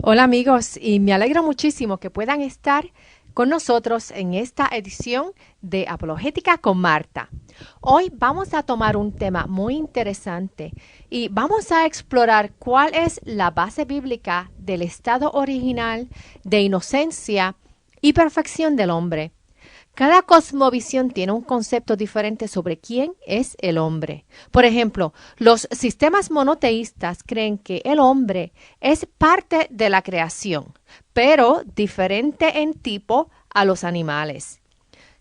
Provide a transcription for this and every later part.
Hola amigos, y me alegro muchísimo que puedan estar con nosotros en esta edición de Apologética con Marta. Hoy vamos a tomar un tema muy interesante y vamos a explorar cuál es la base bíblica del estado original de inocencia y perfección del hombre. Cada cosmovisión tiene un concepto diferente sobre quién es el hombre. Por ejemplo, los sistemas monoteístas creen que el hombre es parte de la creación, pero diferente en tipo a los animales.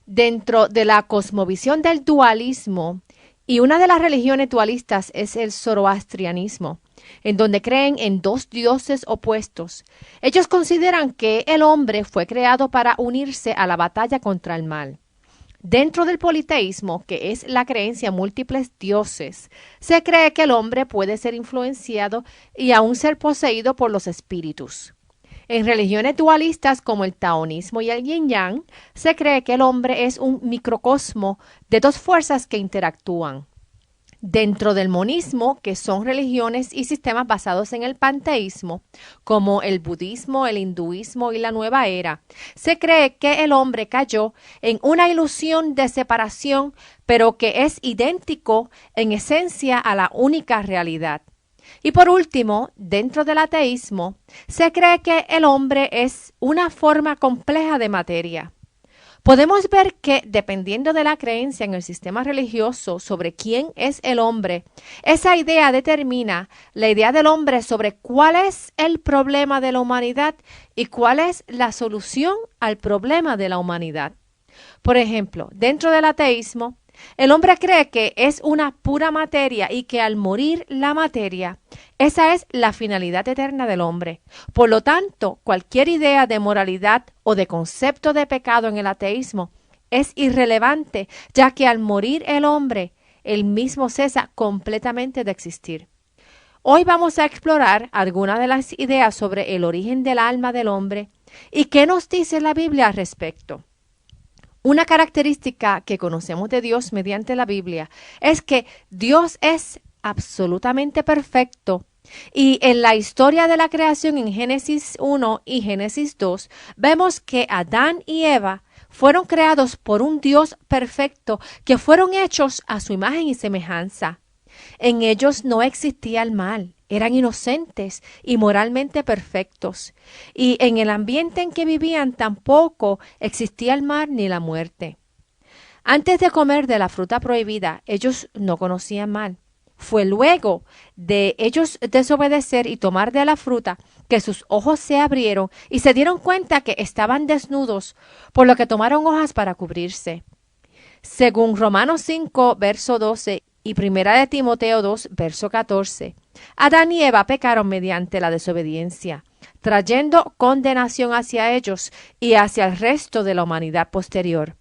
Dentro de la cosmovisión del dualismo, y una de las religiones dualistas es el zoroastrianismo, en donde creen en dos dioses opuestos. Ellos consideran que el hombre fue creado para unirse a la batalla contra el mal. Dentro del politeísmo, que es la creencia en múltiples dioses, se cree que el hombre puede ser influenciado y aún ser poseído por los espíritus. En religiones dualistas como el taoísmo y el yin yang, se cree que el hombre es un microcosmo de dos fuerzas que interactúan. Dentro del monismo, que son religiones y sistemas basados en el panteísmo, como el budismo, el hinduismo y la nueva era, se cree que el hombre cayó en una ilusión de separación, pero que es idéntico en esencia a la única realidad. Y por último, dentro del ateísmo, se cree que el hombre es una forma compleja de materia. Podemos ver que, dependiendo de la creencia en el sistema religioso sobre quién es el hombre, esa idea determina la idea del hombre sobre cuál es el problema de la humanidad y cuál es la solución al problema de la humanidad. Por ejemplo, dentro del ateísmo, el hombre cree que es una pura materia y que al morir la materia, esa es la finalidad eterna del hombre. Por lo tanto, cualquier idea de moralidad o de concepto de pecado en el ateísmo es irrelevante, ya que al morir el hombre, él mismo cesa completamente de existir. Hoy vamos a explorar algunas de las ideas sobre el origen del alma del hombre y qué nos dice la Biblia al respecto. Una característica que conocemos de Dios mediante la Biblia es que Dios es absolutamente perfecto. Y en la historia de la creación en Génesis 1 y Génesis 2 vemos que Adán y Eva fueron creados por un Dios perfecto que fueron hechos a su imagen y semejanza. En ellos no existía el mal, eran inocentes y moralmente perfectos, y en el ambiente en que vivían tampoco existía el mal ni la muerte. Antes de comer de la fruta prohibida, ellos no conocían mal. Fue luego de ellos desobedecer y tomar de la fruta que sus ojos se abrieron y se dieron cuenta que estaban desnudos, por lo que tomaron hojas para cubrirse. Según Romanos 5, verso 12 y Primera de Timoteo 2, verso 14, Adán y Eva pecaron mediante la desobediencia, trayendo condenación hacia ellos y hacia el resto de la humanidad posterior.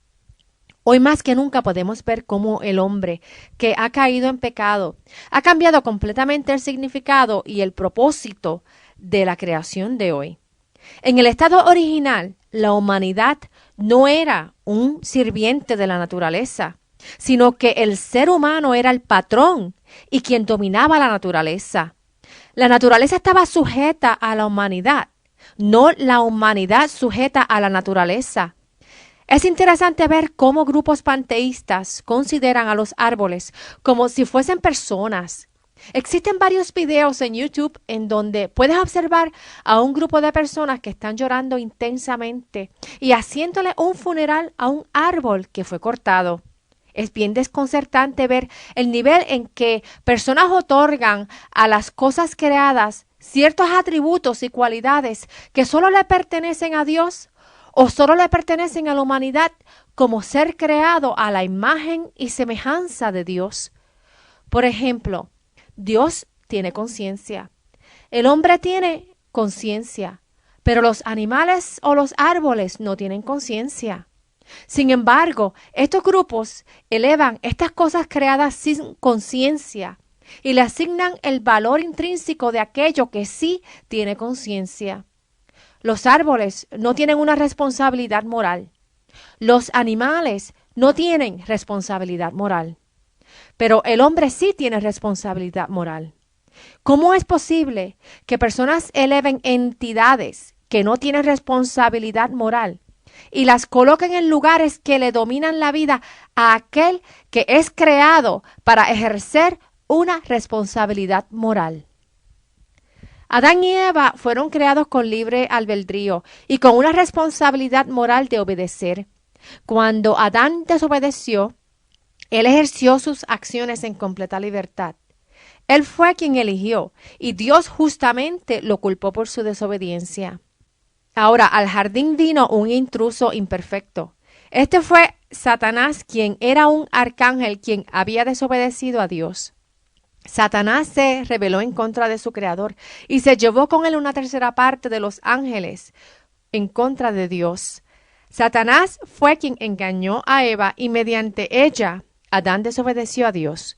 Hoy más que nunca podemos ver cómo el hombre que ha caído en pecado ha cambiado completamente el significado y el propósito de la creación de hoy. En el estado original, la humanidad no era un sirviente de la naturaleza, sino que el ser humano era el patrón y quien dominaba la naturaleza. La naturaleza estaba sujeta a la humanidad, no la humanidad sujeta a la naturaleza. Es interesante ver cómo grupos panteístas consideran a los árboles como si fuesen personas. Existen varios videos en YouTube en donde puedes observar a un grupo de personas que están llorando intensamente y haciéndole un funeral a un árbol que fue cortado. Es bien desconcertante ver el nivel en que personas otorgan a las cosas creadas ciertos atributos y cualidades que solo le pertenecen a Dios o solo le pertenecen a la humanidad como ser creado a la imagen y semejanza de Dios. Por ejemplo, Dios tiene conciencia. El hombre tiene conciencia, pero los animales o los árboles no tienen conciencia. Sin embargo, estos grupos elevan estas cosas creadas sin conciencia y le asignan el valor intrínseco de aquello que sí tiene conciencia. Los árboles no tienen una responsabilidad moral. Los animales no tienen responsabilidad moral. Pero el hombre sí tiene responsabilidad moral. ¿Cómo es posible que personas eleven entidades que no tienen responsabilidad moral y las coloquen en lugares que le dominan la vida a aquel que es creado para ejercer una responsabilidad moral? Adán y Eva fueron creados con libre albedrío y con una responsabilidad moral de obedecer. Cuando Adán desobedeció, él ejerció sus acciones en completa libertad. Él fue quien eligió y Dios justamente lo culpó por su desobediencia. Ahora, al jardín vino un intruso imperfecto. Este fue Satanás, quien era un arcángel quien había desobedecido a Dios. Satanás se rebeló en contra de su creador y se llevó con él una tercera parte de los ángeles en contra de Dios. Satanás fue quien engañó a Eva y mediante ella Adán desobedeció a Dios.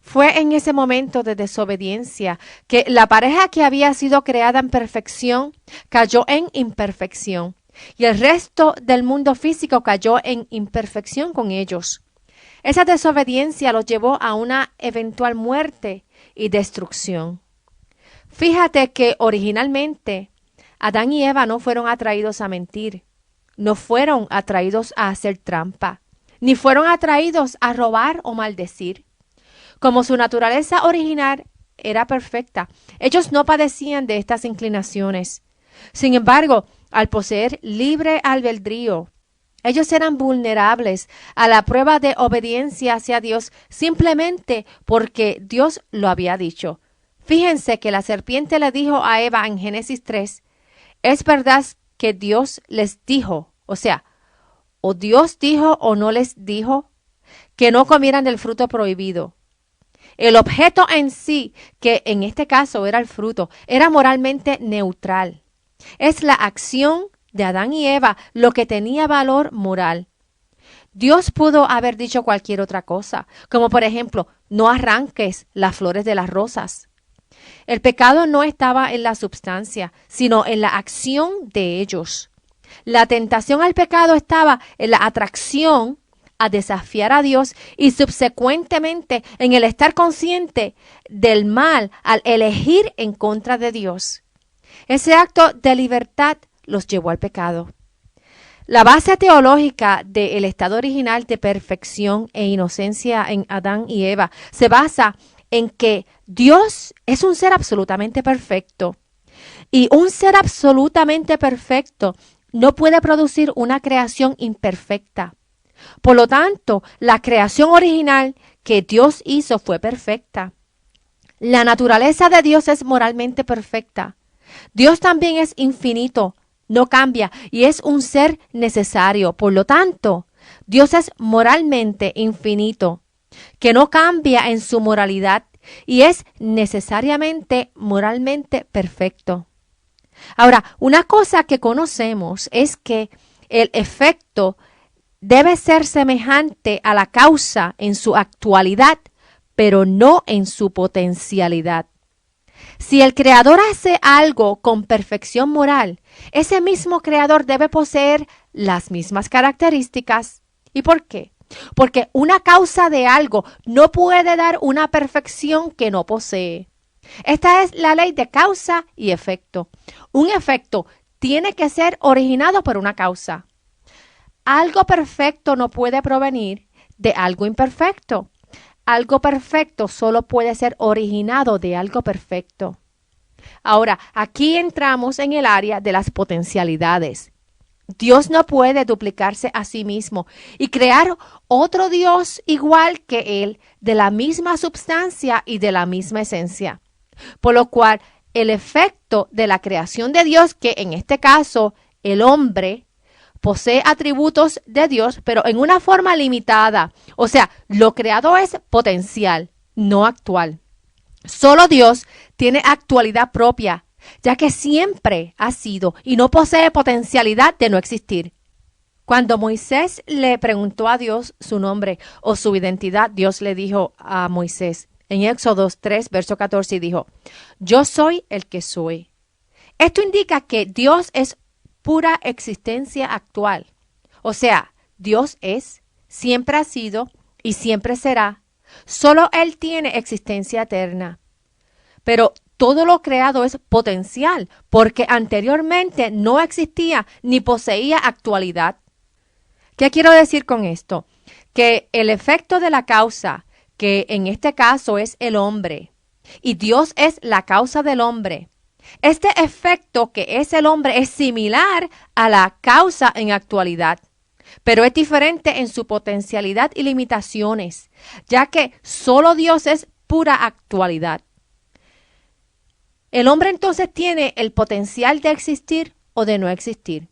Fue en ese momento de desobediencia que la pareja que había sido creada en perfección cayó en imperfección y el resto del mundo físico cayó en imperfección con ellos. Esa desobediencia los llevó a una eventual muerte y destrucción. Fíjate que originalmente Adán y Eva no fueron atraídos a mentir, no fueron atraídos a hacer trampa, ni fueron atraídos a robar o maldecir. Como su naturaleza original era perfecta, ellos no padecían de estas inclinaciones. Sin embargo, al poseer libre albedrío, ellos eran vulnerables a la prueba de obediencia hacia Dios simplemente porque Dios lo había dicho. Fíjense que la serpiente le dijo a Eva en Génesis 3, es verdad que Dios les dijo, o sea, o Dios dijo o no les dijo, que no comieran del fruto prohibido. El objeto en sí, que en este caso era el fruto, era moralmente neutral. Es la acción de Adán y Eva lo que tenía valor moral. Dios pudo haber dicho cualquier otra cosa, como por ejemplo, no arranques las flores de las rosas. El pecado no estaba en la substancia, sino en la acción de ellos. La tentación al pecado estaba en la atracción a desafiar a Dios y subsecuentemente en el estar consciente del mal al elegir en contra de Dios. Ese acto de libertad los llevó al pecado. La base teológica del estado original de perfección e inocencia en Adán y Eva se basa en que Dios es un ser absolutamente perfecto. Y un ser absolutamente perfecto no puede producir una creación imperfecta. Por lo tanto, la creación original que Dios hizo fue perfecta. La naturaleza de Dios es moralmente perfecta. Dios también es infinito, no cambia y es un ser necesario. Por lo tanto, Dios es moralmente infinito, que no cambia en su moralidad y es necesariamente moralmente perfecto. Ahora, una cosa que conocemos es que el efecto debe ser semejante a la causa en su actualidad, pero no en su potencialidad. Si el creador hace algo con perfección moral, ese mismo creador debe poseer las mismas características. ¿Y por qué? Porque una causa de algo no puede dar una perfección que no posee. Esta es la ley de causa y efecto. Un efecto tiene que ser originado por una causa. Algo perfecto no puede provenir de algo imperfecto. Algo perfecto solo puede ser originado de algo perfecto. Ahora, aquí entramos en el área de las potencialidades. Dios no puede duplicarse a sí mismo y crear otro Dios igual que Él, de la misma substancia y de la misma esencia. Por lo cual, el efecto de la creación de Dios, que en este caso, el hombre, posee atributos de Dios, pero en una forma limitada. O sea, lo creado es potencial, no actual. Solo Dios tiene actualidad propia, ya que siempre ha sido y no posee potencialidad de no existir. Cuando Moisés le preguntó a Dios su nombre o su identidad, Dios le dijo a Moisés en Éxodo 3, verso 14, y dijo, yo soy el que soy. Esto indica que Dios es pura existencia actual. O sea, Dios es, siempre ha sido y siempre será. Solo Él tiene existencia eterna. pero todo lo creado es potencial, porque anteriormente no existía ni poseía actualidad. ¿Qué quiero decir con esto? Que el efecto de la causa, que en este caso es el hombre, y Dios es la causa del hombre. Este efecto que es el hombre es similar a la causa en actualidad, pero es diferente en su potencialidad y limitaciones, ya que solo Dios es pura actualidad. El hombre entonces tiene el potencial de existir o de no existir.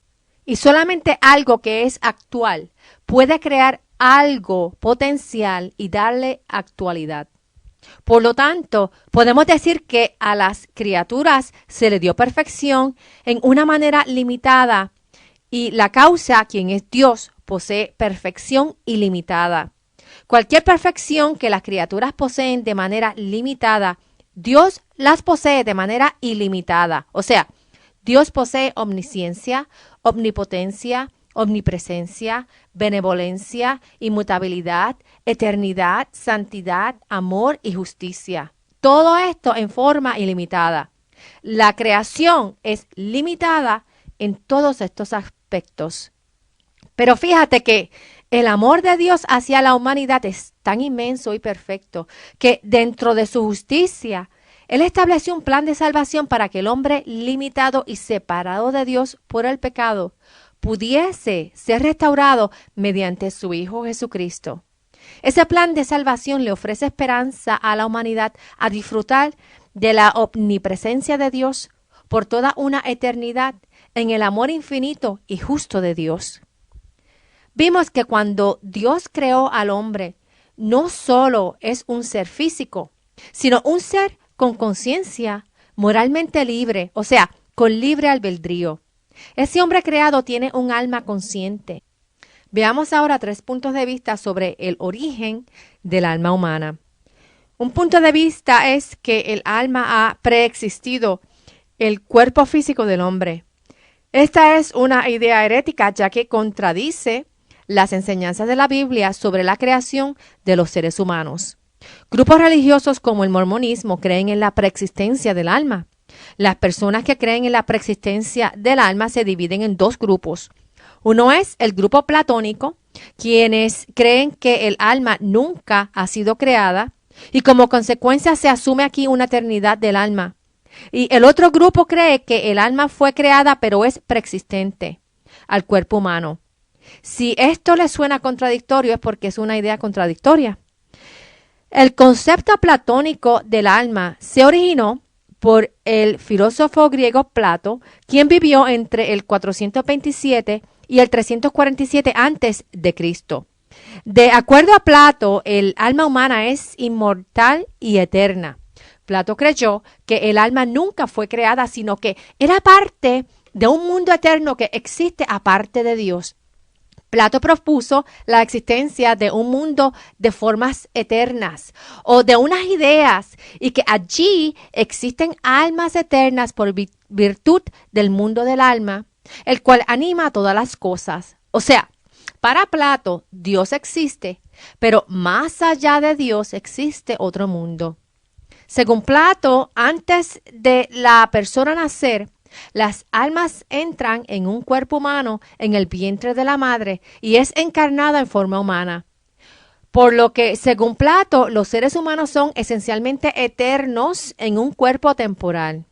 Y solamente algo que es actual puede crear algo potencial y darle actualidad. Por lo tanto, podemos decir que a las criaturas se le dio perfección en una manera limitada y la causa, quien es Dios, posee perfección ilimitada. Cualquier perfección que las criaturas poseen de manera limitada, Dios las posee de manera ilimitada. O sea, Dios posee omnisciencia, omnipotencia, omnipresencia, benevolencia, inmutabilidad, eternidad, santidad, amor y justicia. Todo esto en forma ilimitada. La creación es limitada en todos estos aspectos. Pero fíjate que el amor de Dios hacia la humanidad es tan inmenso y perfecto que dentro de su justicia, Él estableció un plan de salvación para que el hombre limitado y separado de Dios por el pecado pudiese ser restaurado mediante su Hijo Jesucristo. Ese plan de salvación le ofrece esperanza a la humanidad a disfrutar de la omnipresencia de Dios por toda una eternidad en el amor infinito y justo de Dios. Vimos que cuando Dios creó al hombre, no solo es un ser físico, sino un ser con conciencia, moralmente libre, o sea, con libre albedrío. Ese hombre creado tiene un alma consciente. Veamos ahora 3 puntos de vista sobre el origen del alma humana. Un punto de vista es que el alma ha preexistido el cuerpo físico del hombre. Esta es una idea herética, ya que contradice las enseñanzas de la Biblia sobre la creación de los seres humanos. Grupos religiosos como el mormonismo creen en la preexistencia del alma. Las personas que creen en la preexistencia del alma se dividen en 2 grupos. Uno es el grupo platónico, quienes creen que el alma nunca ha sido creada y como consecuencia se asume aquí una eternidad del alma. Y el otro grupo cree que el alma fue creada pero es preexistente al cuerpo humano. Si esto les suena contradictorio es porque es una idea contradictoria. El concepto platónico del alma se originó por el filósofo griego Plato, quien vivió entre el 427 y el 347 antes de Cristo. De acuerdo a Plato, el alma humana es inmortal y eterna. Plato creyó que el alma nunca fue creada, sino que era parte de un mundo eterno que existe aparte de Dios. Plato propuso la existencia de un mundo de formas eternas o de unas ideas y que allí existen almas eternas por virtud del mundo del alma, el cual anima a todas las cosas. O sea, para Plato, Dios existe, pero más allá de Dios existe otro mundo. Según Plato, antes de la persona nacer, las almas entran en un cuerpo humano en el vientre de la madre y es encarnada en forma humana. Por lo que, según Plato, los seres humanos son esencialmente eternos en un cuerpo temporal.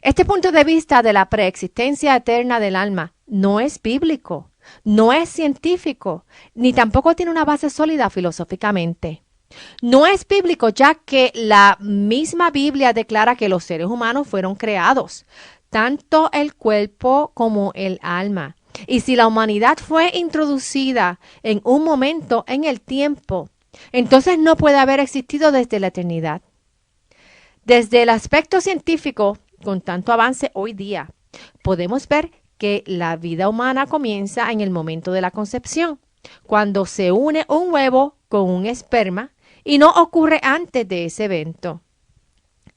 Este punto de vista de la preexistencia eterna del alma no es bíblico, no es científico, ni tampoco tiene una base sólida filosóficamente. No es bíblico, ya que la misma Biblia declara que los seres humanos fueron creados, tanto el cuerpo como el alma. Y si la humanidad fue introducida en un momento en el tiempo, entonces no puede haber existido desde la eternidad. Desde el aspecto científico, con tanto avance hoy día, podemos ver que la vida humana comienza en el momento de la concepción, cuando se une un huevo con un esperma y no ocurre antes de ese evento.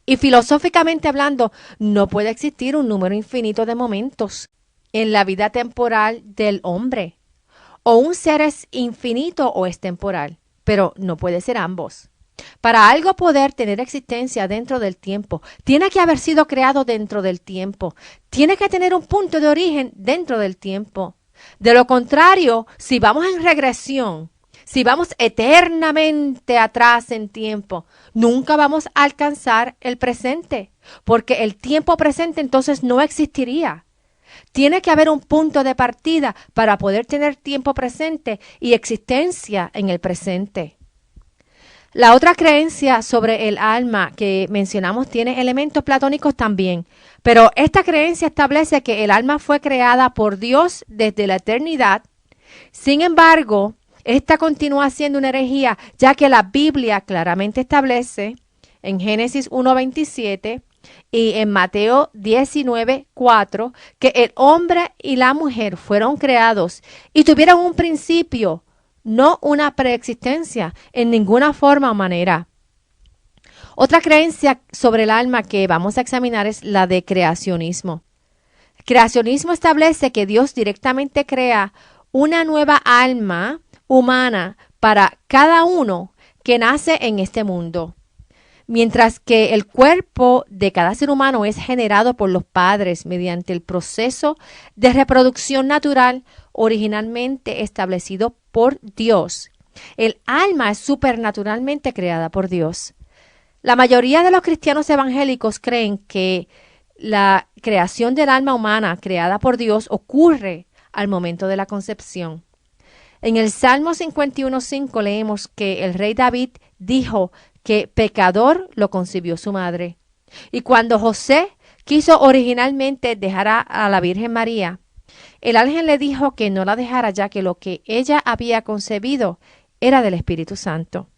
Y filosóficamente hablando, no puede existir un número infinito de momentos en la vida temporal del hombre. O un ser es infinito o es temporal, pero no puede ser ambos. Para algo poder tener existencia dentro del tiempo, tiene que haber sido creado dentro del tiempo. Tiene que tener un punto de origen dentro del tiempo. De lo contrario, si vamos en regresión, si vamos eternamente atrás en tiempo, nunca vamos a alcanzar el presente, porque el tiempo presente entonces no existiría. Tiene que haber un punto de partida para poder tener tiempo presente y existencia en el presente. La otra creencia sobre el alma que mencionamos tiene elementos platónicos también, pero esta creencia establece que el alma fue creada por Dios desde la eternidad. Sin embargo, esta continúa siendo una herejía, ya que la Biblia claramente establece en Génesis 1:27 y en Mateo 19:4 que el hombre y la mujer fueron creados y tuvieron un principio, no una preexistencia en ninguna forma o manera. Otra creencia sobre el alma que vamos a examinar es la de creacionismo. El creacionismo establece que Dios directamente crea una nueva alma humana para cada uno que nace en este mundo. Mientras que el cuerpo de cada ser humano es generado por los padres mediante el proceso de reproducción natural originalmente establecido por Dios. El alma es supernaturalmente creada por Dios. La mayoría de los cristianos evangélicos creen que la creación del alma humana creada por Dios ocurre al momento de la concepción. En el Salmo 51:5 leemos que el rey David dijo que pecador lo concibió su madre. Y cuando José quiso originalmente dejar a la Virgen María, el ángel le dijo que no la dejara, ya que lo que ella había concebido era del Espíritu Santo.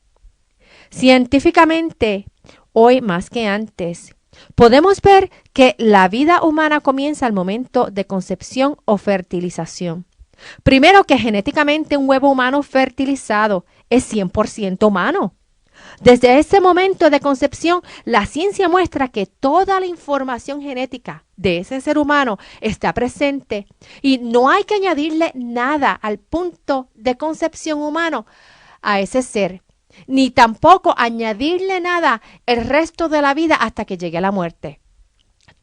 Científicamente, hoy más que antes, podemos ver que la vida humana comienza al momento de concepción o fertilización. Primero, que genéticamente un huevo humano fertilizado es 100% humano. Desde ese momento de concepción, la ciencia muestra que toda la información genética de ese ser humano está presente y no hay que añadirle nada al punto de concepción humano a ese ser, ni tampoco añadirle nada el resto de la vida hasta que llegue a la muerte.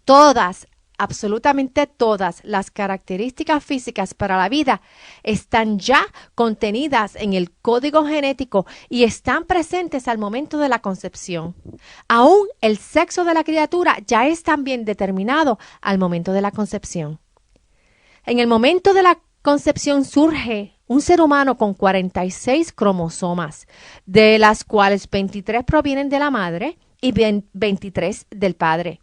Todas, absolutamente todas las características físicas para la vida están ya contenidas en el código genético y están presentes al momento de la concepción. Aún el sexo de la criatura ya es también determinado al momento de la concepción. En el momento de la concepción surge un ser humano con 46 cromosomas, de las cuales 23 provienen de la madre y 23 del padre.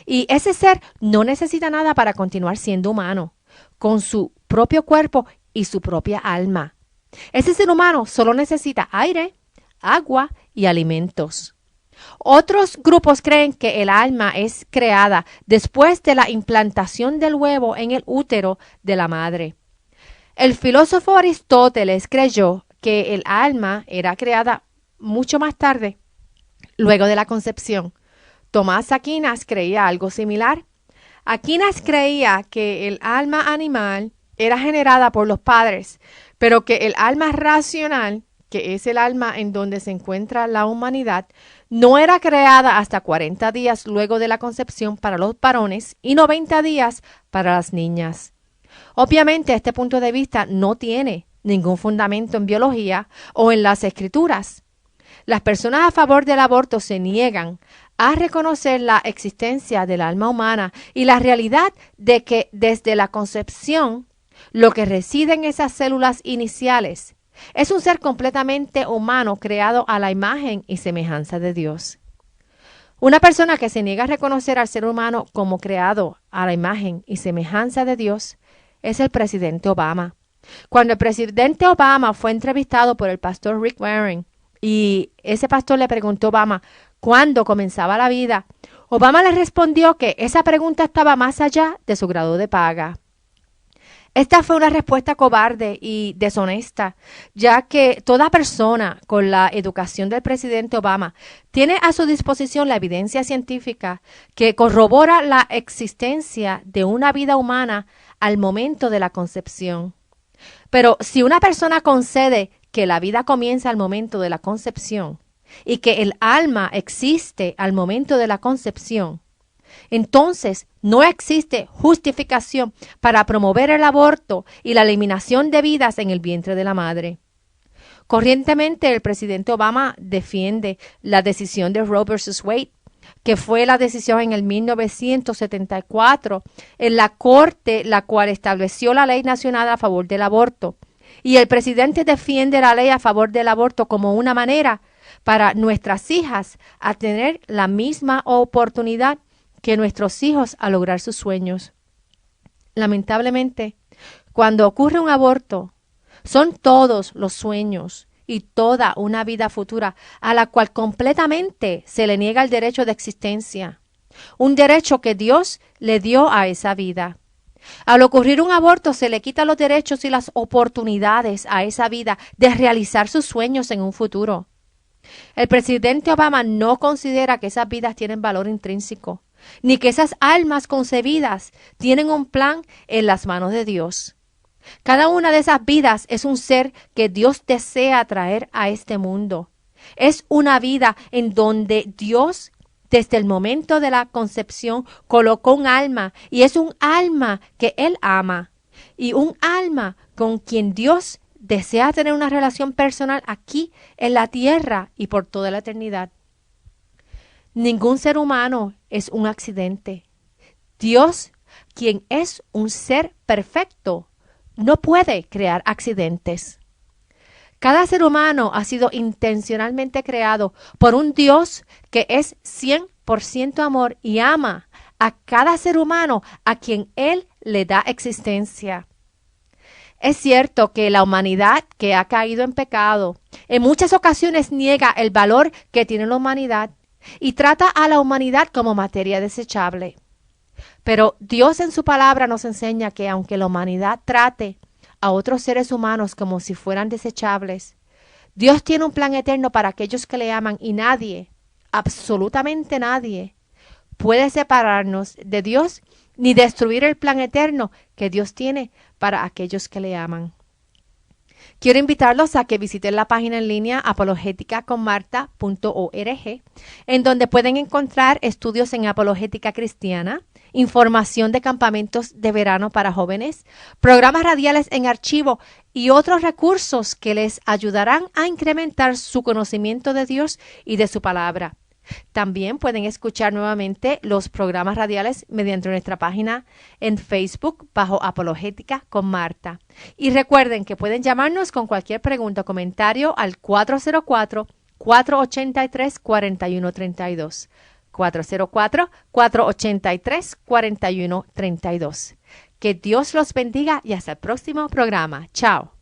Y ese ser no necesita nada para continuar siendo humano, con su propio cuerpo y su propia alma. Ese ser humano solo necesita aire, agua y alimentos. Otros grupos creen que el alma es creada después de la implantación del huevo en el útero de la madre. El filósofo Aristóteles creyó que el alma era creada mucho más tarde, luego de la concepción. Tomás Aquinas creía algo similar. Aquinas creía que el alma animal era generada por los padres, pero que el alma racional, que es el alma en donde se encuentra la humanidad, no era creada hasta 40 días luego de la concepción para los varones y 90 días para las niñas. Obviamente, este punto de vista no tiene ningún fundamento en biología o en las escrituras. Las personas a favor del aborto se niegan a reconocer la existencia del alma humana y la realidad de que desde la concepción lo que reside en esas células iniciales es un ser completamente humano creado a la imagen y semejanza de Dios. Una persona que se niega a reconocer al ser humano como creado a la imagen y semejanza de Dios es el presidente Obama. Cuando el presidente Obama fue entrevistado por el pastor Rick Warren y ese pastor le preguntó a Obama cuándo comenzaba la vida, Obama le respondió que esa pregunta estaba más allá de su grado de paga. Esta fue una respuesta cobarde y deshonesta, ya que toda persona con la educación del presidente Obama tiene a su disposición la evidencia científica que corrobora la existencia de una vida humana al momento de la concepción. Pero si una persona concede que la vida comienza al momento de la concepción, y que el alma existe al momento de la concepción, entonces no existe justificación para promover el aborto y la eliminación de vidas en el vientre de la madre. Corrientemente, el presidente Obama defiende la decisión de Roe versus Wade, que fue la decisión en el 1974 en la Corte, la cual estableció la ley nacional a favor del aborto. Y el presidente defiende la ley a favor del aborto como una manera para nuestras hijas a tener la misma oportunidad que nuestros hijos a lograr sus sueños. Lamentablemente, cuando ocurre un aborto, son todos los sueños y toda una vida futura a la cual completamente se le niega el derecho de existencia, un derecho que Dios le dio a esa vida. Al ocurrir un aborto se le quita los derechos y las oportunidades a esa vida de realizar sus sueños en un futuro. El presidente Obama no considera que esas vidas tienen valor intrínseco, ni que esas almas concebidas tienen un plan en las manos de Dios. Cada una de esas vidas es un ser que Dios desea traer a este mundo. Es una vida en donde Dios, desde el momento de la concepción, colocó un alma, y es un alma que Él ama, y un alma con quien Dios desea tener una relación personal aquí en la tierra y por toda la eternidad. Ningún ser humano es un accidente. Dios, quien es un ser perfecto, no puede crear accidentes. Cada ser humano ha sido intencionalmente creado por un Dios que es 100% amor y ama a cada ser humano a quien Él le da existencia. Es cierto que la humanidad que ha caído en pecado en muchas ocasiones niega el valor que tiene la humanidad y trata a la humanidad como materia desechable. Pero Dios en su palabra nos enseña que aunque la humanidad trate a otros seres humanos como si fueran desechables, Dios tiene un plan eterno para aquellos que le aman y nadie, absolutamente nadie, puede separarnos de Dios ni destruir el plan eterno que Dios tiene para aquellos que le aman. Quiero invitarlos a que visiten la página en línea apologeticaconmarta.org, en donde pueden encontrar estudios en apologética cristiana, información de campamentos de verano para jóvenes, programas radiales en archivo y otros recursos que les ayudarán a incrementar su conocimiento de Dios y de su palabra. También pueden escuchar nuevamente los programas radiales mediante nuestra página en Facebook bajo Apologética con Marta. Y recuerden que pueden llamarnos con cualquier pregunta o comentario al 404-483-4132. 404-483-4132. Que Dios los bendiga y hasta el próximo programa. Chao.